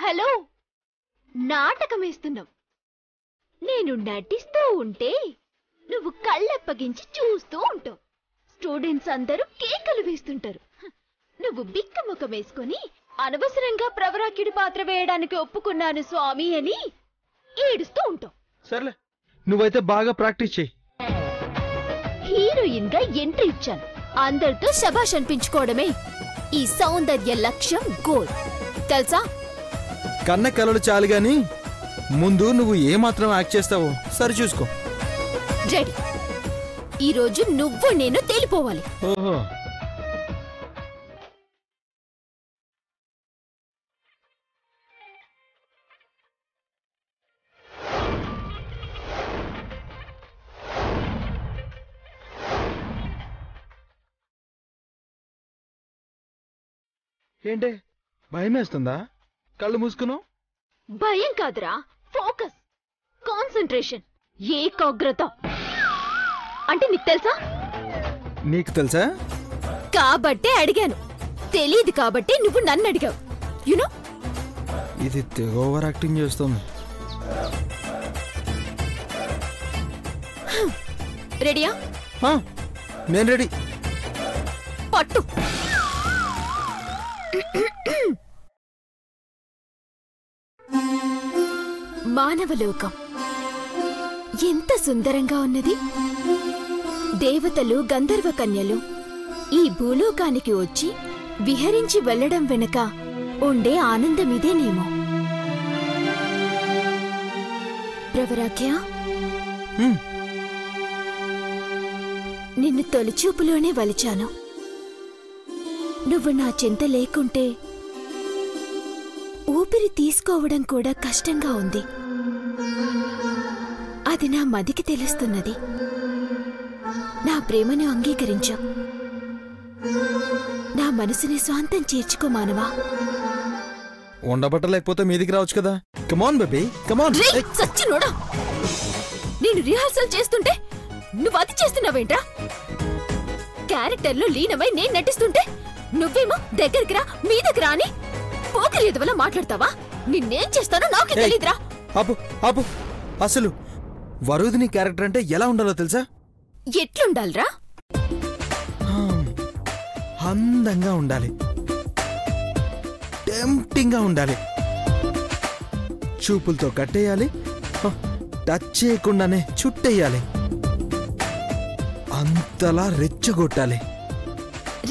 Hello, నాటకం వేస్తున్నాం. నేను నటిస్తూ ఉంటే నువ్వు కళ్ళప్పగించి చూస్తూ ఉంటావు. స్టూడెంట్స్ అందరూ కేకలు వేస్తుంటారు. నువ్వు బిక్క ముఖం వేసుకుని అనవసరంగా ప్రవరాక్యుడి పాత్ర వేయడానికి ఒప్పుకున్నాను స్వామి అని ఏడుస్తూ ఉంటావు. సర్లే, నువ్వైతే బాగా ప్రాక్టీస్ చెయ్యి. హీరోయిన్ గా ఎంట్రీ ఇచ్చాను. అందరితో శభాష్ అనిపించుకోవడమే ఈ సౌందర్య లక్ష్యం, గోల్. తెలుసా? కన్న కలలు చాలు గాని ముందు నువ్వు ఏమాత్రం యాక్ట్ చేస్తావో సరి చూసుకో. రెడీ. ఈరోజు నువ్వు నేను తేలిపోవాలి. ఓహో, ఏంటే భయం వేస్తుందా? కళ్ళు మూసుకున్నావు. భయం కాదురా, ఫోకస్, కాన్సంట్రేషన్, ఏకాగ్రత. అంటే నీకు తెలుసా? నీకు తెలుసా కాబట్టే అడిగాను. తెలీదు కాబట్టి నువ్వు నన్ను అడిగావు. యునో, ఇది తెగ ఓవర్ యాక్టింగ్ చేస్తుంది. రెడీయా? నేను రెడీ. పట్టు. మానవలోకం ఎంత సుందరంగా ఉన్నది. దేవతలు, గంధర్వ కన్యలు ఈ భూలోకానికి వచ్చి విహరించి వెళ్లడం వెనుక ఉండే ఆనందమిదేనేమో. ప్రవరాఖ్య, నిన్ను తొలిచూపులోనే వలిచాను. నువ్వు నా చింత లేకుంటే ఊపిరి తీసుకోవడం కూడా కష్టంగా ఉంది. అది నా మదికి తెలుస్తున్నది. నా ప్రేమను అంగీకరించు. నా మనసుని స్వాంతం చేర్చుకో మానవా. ఉండబట్టలేకపోతే మీదికి రావచ్చు కదా. కమాన్ బేబీ, కమాన్. సచ్చినోడా, నేను రిహార్సల్ చేస్తుంటే నువ్వు అది చేస్తున్నావేంట్రా? క్యారెక్టర్లో లీనమై నేను నటిస్తుంటే నువ్వేమో దగ్గరికి రా, మీదకి రా అని పోకిరి ఎదవలా మాట్లాడతావా? నిన్నేం చేస్తానో నాకే తెలీదురా. ఆపు ఆపు. అసలు వరుదిని క్యారెక్టర్ అంటే ఎలా ఉండాలో తెలుసా? ఎట్లుండాలిరా? అందంగా ఉండాలి, టెంప్టింగ్ గా ఉండాలి, చూపులతో కట్టేయాలి, టచ్ చేయకుండానే చుట్టేయాలి, అంతలా రెచ్చగొట్టాలి.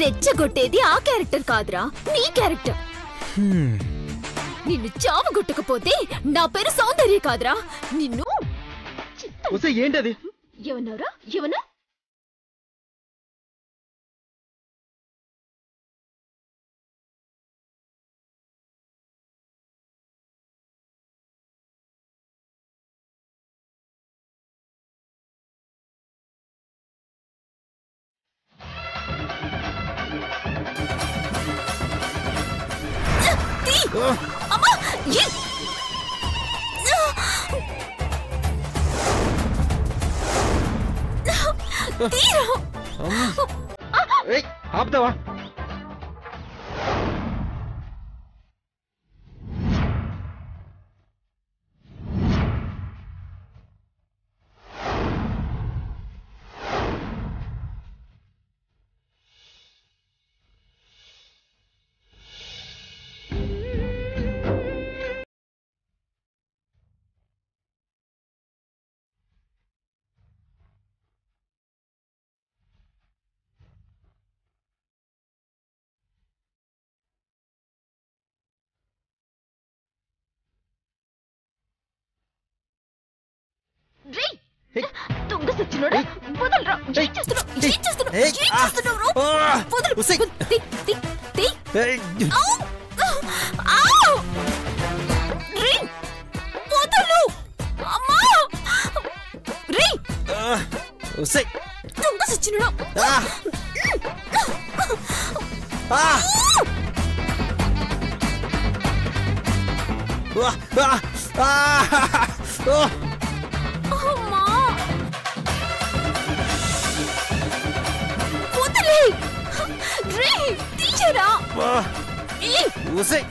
రెచ్చగొట్టేది ఆ క్యారెక్టర్ కాదురా, నీ క్యారెక్టర్. నిన్ను చావగొట్టకపోతే నా పేరు సౌందర్య కాదురా. నిన్ను ఏంటది? ఏమన్నావురా? ఏమన్నా? అమ్మా! ఆపుతావా?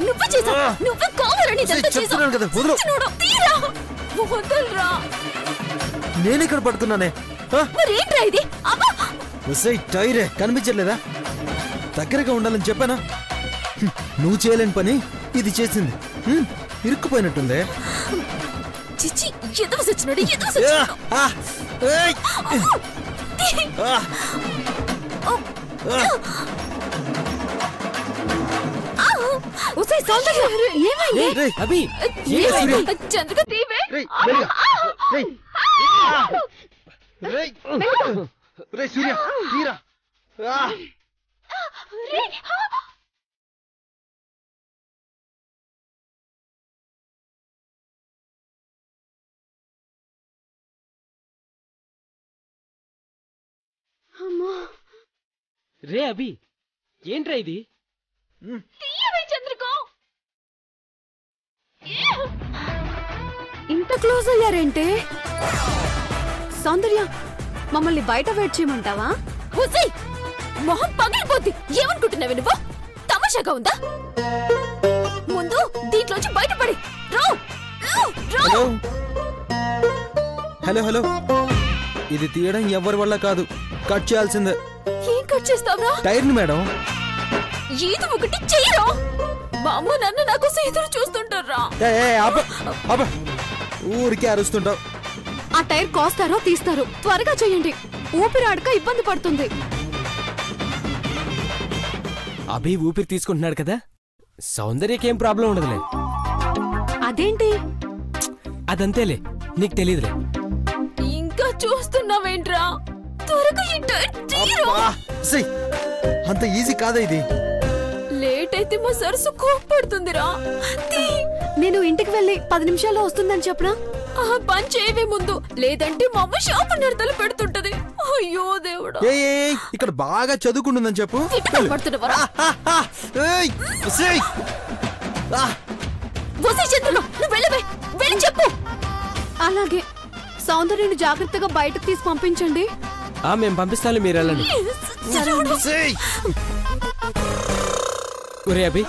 నువ్వే చేసావు. నువ్వే కావాలని ఇదంతా చెప్తున్నాను కదా, వదలు. తీరా వదలరా. నేను ఇక్కడ పడుకున్నానే. మరేంట్రా ఇది? టైరే కనిపించట్లేదా? దగ్గరగా ఉండాలని చెప్పానా? నువ్వు చేయలేని పని ఇది చేసింది. ఇరుక్కుపోయినట్టుందే. చిచ్చి ఎదవ సచ్చినోడు, ఎదవ సచ్చినోడు. చంద్రిక తీవే. సూర్య తీరా. రే అభి, ఏంట్రా ఇది? ఇంత క్లోజ్ అయ్యారేంటే? సౌందర్య, మమ్మల్ని బయట వెయిట్ చేయమంటావా? మొహం పగిలిపోద్ది. ఏమనుకుంటున్నావు నువ్వు? తమాషాగా ఉందా? ముందు దీంట్లోంచి బయటపడి హలో హలో హలో, ఇది తీయడం ఎవరి వల్ల కాదు, కట్ చేయాల్సిందే. ఏం కట్ చేస్తావురా? టైర్ని మేడం. ఏదో ఒకటి చెయ్యరా. మా అమ్మ నన్ను నాకు ఎదురు చూస్తుంటారా. ఊరికే అరుస్తుంటావు. ఆ టైర్ కోస్తారో తీస్తారో త్వరగా చెయ్యండి. ఊపిరాడక ఇబ్బంది పడుతుంది. అభి ఊపిరి తీసుకుంటున్నాడు కదా, సౌందర్యకేం ప్రాబ్లం ఉండదులే. అదేంటి? అదంతేలే, నీకు తెలీదులే. ఇంకా చూస్తున్నావేంట్రా? త్వరగా ఈ టైర్ తీయరా. అంత ఈజీ కాదా ఇది? లేట్ అయితే మా సరసు కోప్పడుతుందిరా. నేను ఇంటికి వెళ్ళి 10 నిమిషాల్లో వస్తుందని చెప్పనా? ఆ పని చేయవే ముందు, లేదంటే మా అమ్మ షాపు నడతలు పెడుతుంటది. అయ్యో దేవుడా. ఇక్కడ బాగా చదువుకుంటుందని చెప్పు. వెళ్ళి చెప్పు. అలాగే. సౌందర్యని జాగ్రత్తగా బయటకు తీసి పంపించండి. మేం పంపిస్తాను, మీరు వెళ్ళండి. ఒరే అభి,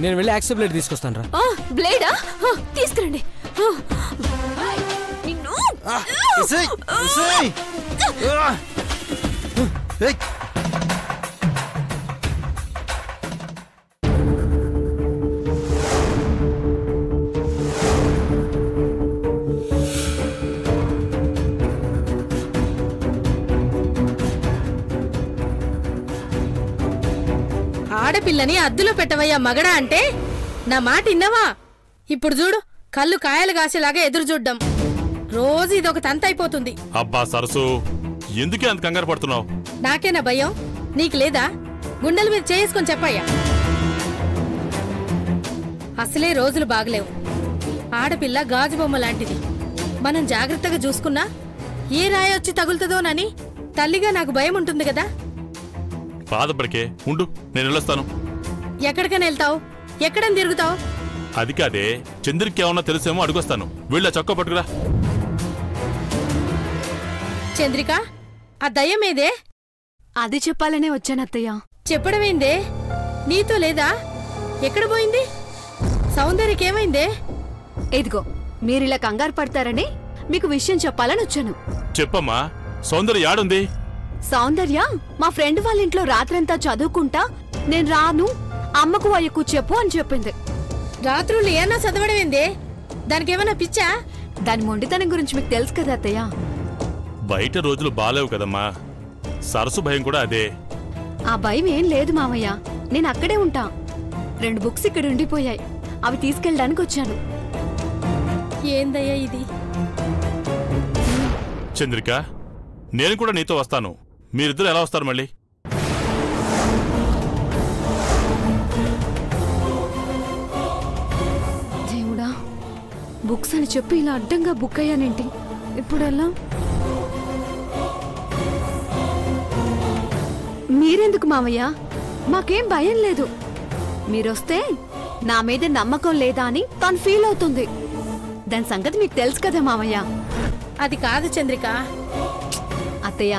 నేను వెళ్ళి యాక్సెప్ట్ బ్లేడ్ తీసుకొస్తాను రా. బ్లేడా? తీసుకురండి. ఆడపిల్లని అద్దులో పెట్టవయ్యా మగడా అంటే నా మాట ఇన్నవా? ఇప్పుడు చూడు, కళ్ళు కాయలు కాసేలాగా ఎదురు చూడ్డం. రోజు ఇదొక తంత అయిపోతుంది. అబ్బా సరసు, ఎందుకే అంత కంగారు పడుతున్నావు? నాకేనా భయం? నీకు లేదా? గుండెల మీద చేసుకొని చెప్పయ్యా. అసలే రోజులు బాగలేవు. ఆడపిల్ల గాజు బొమ్మ లాంటిది. మనం జాగ్రత్తగా చూసుకున్నా ఏ రాయొచ్చి తగులుతుందోనని తల్లిగా నాకు భయం ఉంటుంది కదా. బాధపడికే ఉండు, నేను వెళ్ళొస్తాను. ఎక్కడికైనా వెళ్తావు? ఎక్కడని తిరుగుతావు? అది కాదే, చంద్రికి ఏమన్నా తెలిసేమో అడుగొస్తాను. వెళ్ళా చొక్కా పట్టుకురా. చంద్రిక, ఆ దయ్యమేదే? అది చెప్పాలనే వచ్చానత్తయ్య. చెప్పడమేందే? నీతో లేదా? ఎక్కడ పోయింది? సౌందర్యకేమైందే? ఇదిగో, మీరిలా కంగారు పడతారని మీకు విషయం చెప్పాలని వచ్చాను. చెప్పమ్మా, సౌందర్య యాడుంది? సౌందర్య మా ఫ్రెండ్ వాళ్ళ ఇంట్లో రాత్రంతా చదువుకుంటా నేను రాను, అమ్మకు అయ్యకు చెప్పు అని చెప్పింది. రాత్రులు ఏమన్నా చదవడమేందే? దానికేమన్నా పిచ్చా? దాని మొండితనం గురించి మీకు తెలుసు కదా అత్తయ్య. బయట రోజులు బాలేవు కదమ్మా, సరసు భయం కూడా అదే. ఆ భయం ఏం లేదు మామయ్య, నేను అక్కడే ఉంటా. 2 బుక్స్ ఇక్కడ ఉండిపోయాయి, అవి తీసుకెళ్ళడానికి వచ్చాను. ఏందయ్యా ఇది? చంద్రిక, నేను కూడా నీతో వస్తాను. మీరిద్దరు ఎలా వస్తారు మళ్ళీ? దేవుడా, బుక్స్ అని చెప్పి ఇలా అడ్డంగా బుక్ అయ్యానేంటి? ఇప్పుడు ఎలా? మీరెందుకు మామయ్య? మాకేం భయం లేదు. మీరొస్తే నా మీద నమ్మకం లేదా అని తను ఫీల్ అవుతుంది. దాని సంగతి మీకు తెలుసు కదా మామయ్య. అది కాదు చంద్రిక. అత్తయ్య,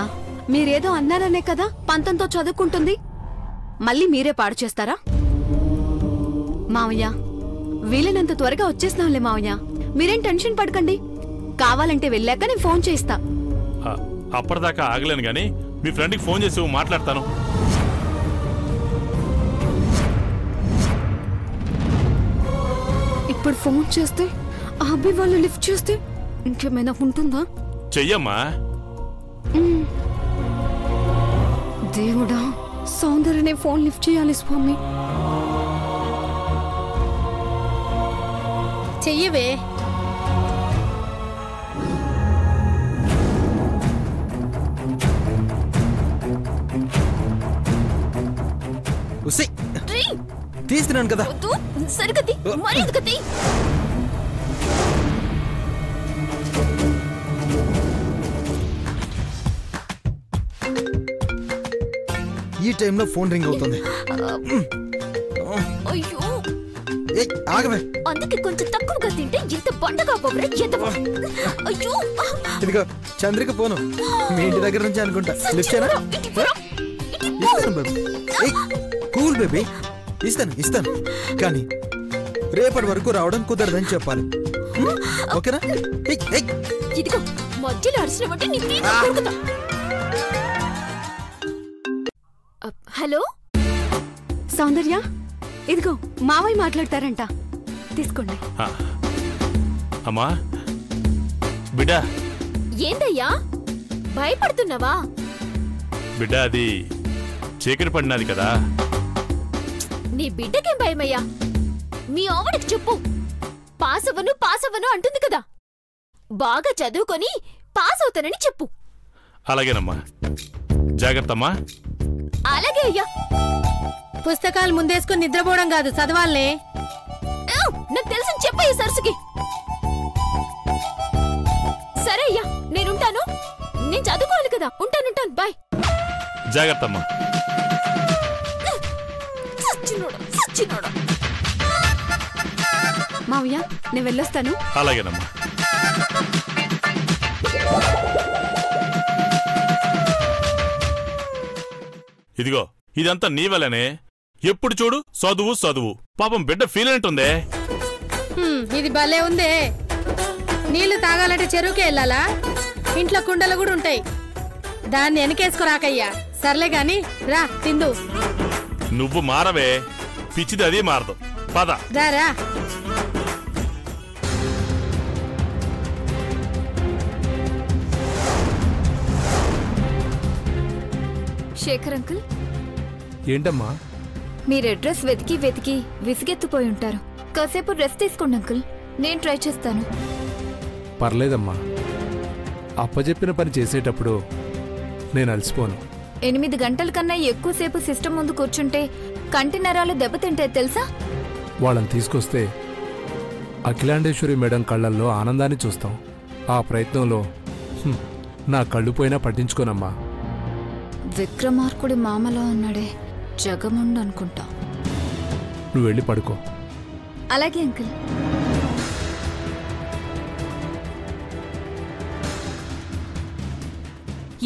మీరేదో అన్నారనే కదా పంతంతో చదువుకుంటుంది. మళ్ళీ మీరే పాడు చేస్తారా? మావయ్య వీలైనంత త్వరగా వచ్చేస్తున్నాంలే మావయ్య, మీరేం టెన్షన్ పడకండి. కావాలంటే వెళ్ళాక నేను ఫోన్ చేస్తా. అప్పటిదాకా ఆగలేను గాని మీ ఫ్రెండ్కి ఫోన్ చేసి మాట్లాడతాను. ఇప్పుడు ఫోన్ చేస్తే ఆ అబ్బాయి వాళ్ళు లిఫ్ట్ చేస్తే ఇంకేమైనా ఉంటుందా? చెయ్యమ్మా. దేవుడా, సౌందర్యనే ఫోన్ లిఫ్ట్ చేయాలి స్వామి. చెయ్యవే. తీస్తున్నాను కదా. సరిగతి మరీ ఈ టైంలో ఫోన్ రింగ్ అవుతుంది. అయ్యో, ఆగవే. అందుకే కొంచెం తక్కువగా తింటే ఇంత పండగా పోవరే. అయ్యో, ఇదిగో చంద్రిక ఫోను మీ ఇంటి దగ్గర నుంచి అనుకుంటా. లిఫ్ట్ చేయనా? ఇస్తాను బేబీ. కూల్ బేబీ, ఇస్తాను కానీ రేపటి వరకు రావడం కుదరదని చెప్పాలి. ఓకేనా? ఇదిగో మధ్యలో అరిచినవంటే నీ తీగ కొరుకుతా. హలో సౌందర్య, ఇదిగో మావయ్య మాట్లాడతారంట, తీసుకోండి. అమ్మా బిడ్డా. ఏందయ్యా భయపడుతున్నావా? బిడ్డా అది చీకటి పడినది కదా. నీ బిడ్డకేం భయమయ్యా? మీ ఆవిడకి చెప్పు, పాస్ అవ్వను అంటుంది కదా. బాగా చదువుకొని పాస్ అవుతానని చెప్పు. అలాగేనమ్మా, జాగ్రత్తమ్మా. అలాగే అయ్యా. పుస్తకాలు ముందేసుకుని నిద్రపోవడం కాదు, చదవాలనే. నాకు తెలుసని చెప్పయ్యా సరసుకి. సరే అయ్యా, నేనుంటాను. నేను చదువుకోవాలి కదా. ఉంటాను. బాయ్. జాగ్రత్తమ్మా. మావయ్య, నేను వెళ్ళొస్తాను. అలాగేనమ్మా. ఇదిగో ఇదంతా నీ వల్లనే. ఎప్పుడు చూడు చదువు. పాపం బిడ్డ ఫీల్ అంటుందే. ఇది భలే ఉందే. నీళ్లు తాగాలంటే చెరువుకే వెళ్ళాలా? ఇంట్లో కుండలు కూడా ఉంటాయి. దాన్ని వెనకేసుకురాకయ్యా. సర్లే గాని రా తిందు. నువ్వు మారవే, పిచ్చిది అది మారదు. పద రా. శేఖర్ అంకుల్, ఏంటమ్మా? మీరు అడ్రస్ వెతికి విసిగెత్తిపోయి ఉంటారు. కాసేపు రెస్ట్ తీసుకోండి అంకుల్, నేను ట్రై చేస్తాను. పర్లేదమ్మా, అప్పజెప్పిన పని చేసేటప్పుడు నేను అలసిపోను. 8 గంటల కన్నా ఎక్కువసేపు సిస్టమ్ ముందు కూర్చుంటే కంటి నరాలు దెబ్బతింటాయి తెలుసా? వాళ్ళని తీసుకొస్తే అఖిలాండేశ్వరి మేడం కళ్ళల్లో ఆనందాన్ని చూస్తాం. ఆ ప్రయత్నంలో నా కళ్ళు పోయినా పట్టించుకోనమ్మా. విక్రమార్కుడి మామలో ఉన్నాడే జగముండు అనుకుంటా. నువ్వు వెళ్ళి పడుకో. అలాగే అంకుల్.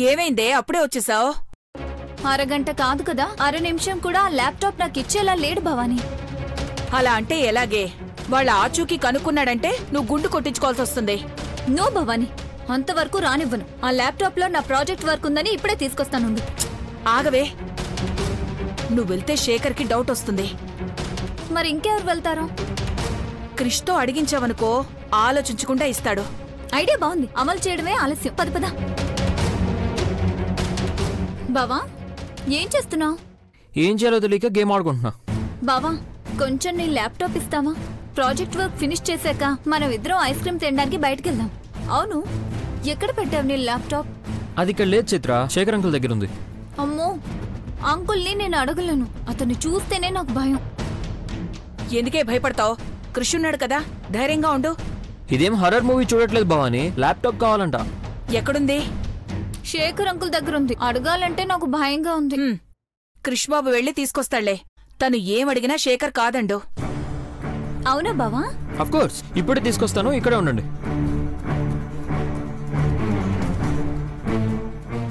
ఏమైందే అప్పుడే వచ్చేసావు? అరగంట కాదు కదా, 1/2 నిమిషం కూడా ల్యాప్టాప్ నాకు ఇచ్చేలా లేడు భవానీ. అలా అంటే ఎలాగే? వాళ్ళ ఆచూకీ కనుక్కున్నాడంటే నువ్వు గుండు కొట్టించుకోవాల్సి వస్తుంది. నో భవానీ, అంతవరకు రానివ్వను. ఆ ల్యాప్టాప్ లో నా ప్రాజెక్ట్ వర్క్ ఉందని ఇప్పుడే తీసుకొస్తానుండు. ఆగవే, నువ్వు వెళ్తే శేఖర్కి డౌట్ వస్తుంది. మరి ఇంకెవరు వెళ్తారో? క్రిష్తో అడిగించావనుకో ఆలోచించకుండా ఇస్తాడు. ఐడియా బాగుంది, అమలు చేయడమే ఆలస్యం. పద. బావా, ఏం చేస్తున్నావు? ఏం చేయాలో తెలియక గేమ్ ఆడుకుంటున్నా. బావా, కొంచెం నీ ల్యాప్టాప్ ఇస్తావా? ప్రాజెక్ట్ వర్క్ ఫినిష్ చేశాక మనం ఇద్దరం ఐస్ క్రీమ్ తినడానికి బయటకు వెళ్దాం. అవును, ఎక్కడ పెట్టావు నీ ల్యాప్టాప్? అది ఇక్కడ లేదు చిత్ర, శేఖర్ అంకుల్ దగ్గర ఉంది. అమ్మో, అంకుల్ని నేను అడగలను. అతన్ని చూస్తేనే నాకు భయం. ఎందుకే భయపడతావు? క్రిష్ ఉన్నాడు కదా, ధైర్యంగా ఉండు. ఇదేం హర్రర్ మూవీ చూడట్లేదు భవానీ, ల్యాప్టాప్ కావాలంట. ఎక్కడుంది? శేఖర్ అంకుల్ దగ్గర ఉంది. అడగాలంటే నాకు భయంగా ఉంది. క్రిష్ బాబు వెళ్ళి తీసుకొస్తాళ్లే. తను ఏమడిగినా శేఖర్ కాదండు. అవునా బావా? అఫ్ కోర్స్, ఇప్పుడే తీసుకొస్తాను, ఇక్కడే ఉండండి.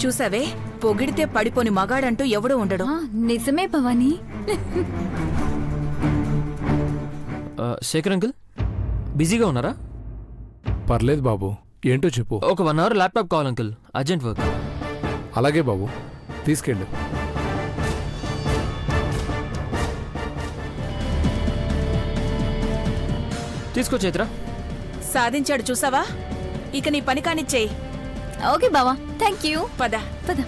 చూసావే, పొగిడితే పడిపోని మగాడంటూ ఎవడూ ఉండడు. నిజమే భవానీ. శేఖర్ అంకుల్ బిజీగా ఉన్నారా? పర్లేదు బాబు, ఏంటో చెప్పు. ఒక 1 hour ల్యాప్టాప్ కావాలి అంకుల్, అర్జెంట్ వర్క్. అలాగే బాబు, తీసుకెళ్ళు. తీసుకో చైత్ర. సాధించాడు చూసావా? ఇక నీ పని కానిచ్చేయి. ఓకే బావా, థ్యాంక్ యూ. పద పద.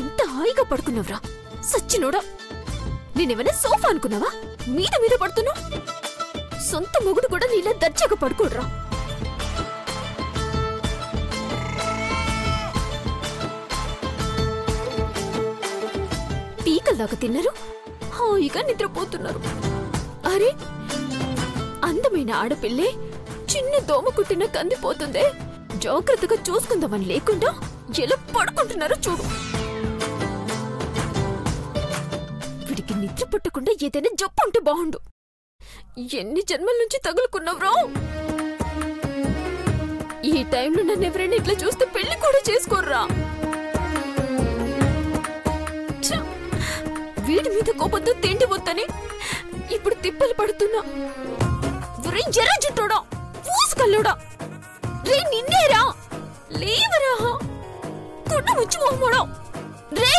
ఎంత హాయిగా పడుకున్నావురా సచ్చినోడా. నేనేమైనా సోఫా అనుకున్నావా? మీద మీద పడుతున్నావు. సొంత మొగుడు కూడా నీలా దర్జాగా పడుకోడ్రా. పీకల్దాకా తిన్నారు, హాయిగా నిద్రపోతున్నారు. అరే, అందమైన ఆడపిల్లే చిన్న దోమ కుట్టిన కందిపోతుందే. జాగ్రత్తగా చూసుకుందామని లేకుండా ఎలా పడుకుంటున్నారో చూడు. వీడికి నిద్ర పట్టకుండా ఏదైనా జబ్బు ఉంటే బాగుండు. ఎన్ని జన్మల నుంచి తగులుకున్నావురా. ఈ టైంలో నన్ను ఎవరైనా ఇట్లా చూస్తే పెళ్లి కూడా చేసుకోర్రా. వీడి మీద కోపంతో తిండి వద్దని ఇప్పుడు తిప్పలు పడుతున్నా. ఎర్ర జుట్టోడా, పూసుకల్లోడా, రే నిన్నేరా, లేవరా, కొట్ట ముచ్చు మొహమోడా రే.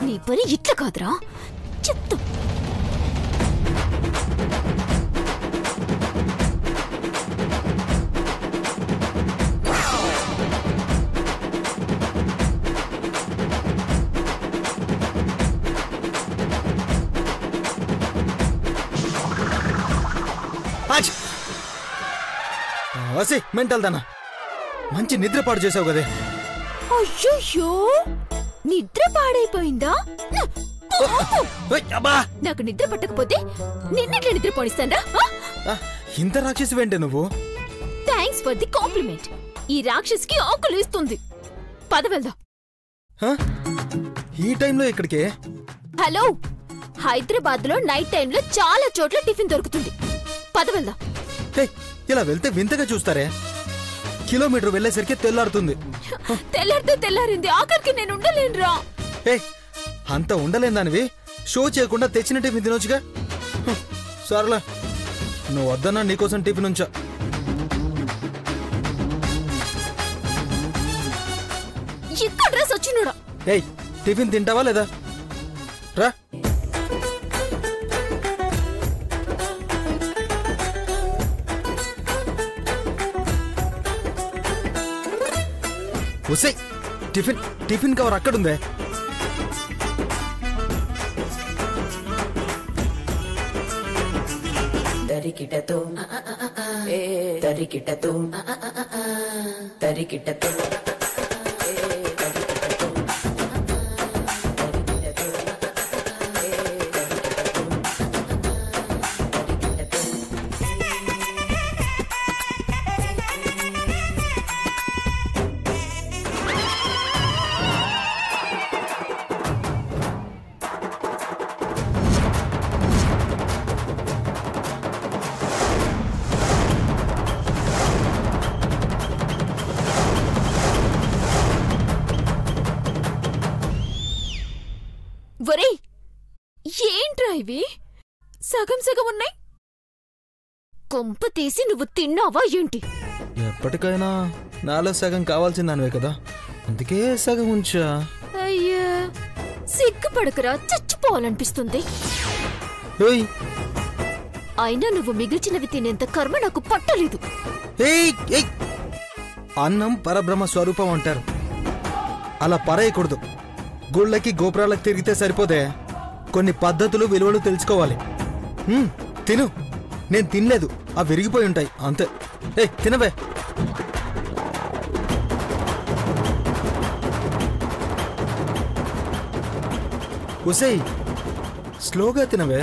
నీ పని ఇట్లా కాదురా, చెప్తా. వసి మెంటల్ దానా, మంచి నిద్ర పాడు చేసావు కదే. అయ్యో, నిద్ర పాడైపోయిందా? నాకు నిద్ర పట్టకపోతే నిన్నెట్లా నిద్ర పోనిస్తానా? ఇంత రాక్షసి వెంటే నువ్వు. Thanks for the compliment. ఈ రాక్షసికి ఆకులు ఇస్తుంది. పద వెళ్దాం. ఈ టైంలో ఇక్కడికే? హలో, హైదరాబాద్ లో నైట్ టైంలో చాలా చోట్ల టిఫిన్ దొరుకుతుంది. పద వెళ్దాం. ఇలా వెళ్తే వింతగా చూస్తారే. కిలోమీటర్ వెళ్లేసరికి తెల్లారుతుంది. తెల్లారింది, ఆఖరికి నేను ఉండలేనురా. అంత ఉండలేని దానివి షో చేయకుండా తెచ్చిన టిఫిన్ తినొచ్చుగా. సర్లా, నువ్వు వద్దన్నా నీకోసం టిఫిన్ ఉంచా. ఇక్కడ డ్రెస్ వచ్చినోడా. టిఫిన్ తింటావా లేదా? రా. ఉసే, టిఫిన్ కవర్ అక్కడుందే. తరికిటతో తరికిటతో తరికిటతో ఏంట్రా ఇవి? సగం సగం ఉన్నాయి. కొంప తీసి నువ్వు తిన్నావా ఏంటి? ఎప్పటికైనా నాలో సగం కావాల్సిందానివే కదా, అందుకే సగం ఉంచా. అయ్యా, సిగ్గుపడకరా, చచ్చిపోవాలనిపిస్తుంది. అయినా నువ్వు మిగిల్చినవి తినేంత కర్మ నాకు పట్టలేదు. అన్నం పరబ్రహ్మ స్వరూపం అంటారు. అలా పరేయకూడదు. గుళ్ళకి గోపురాలకు తిరిగితే సరిపోతే కొన్ని పద్ధతులు విలువలు తెలుసుకోవాలి. తిను. నేను తినలేదు, అవి విరిగిపోయి ఉంటాయి అంతే. తినవే. ఉసేయ్, స్లోగా తినవే.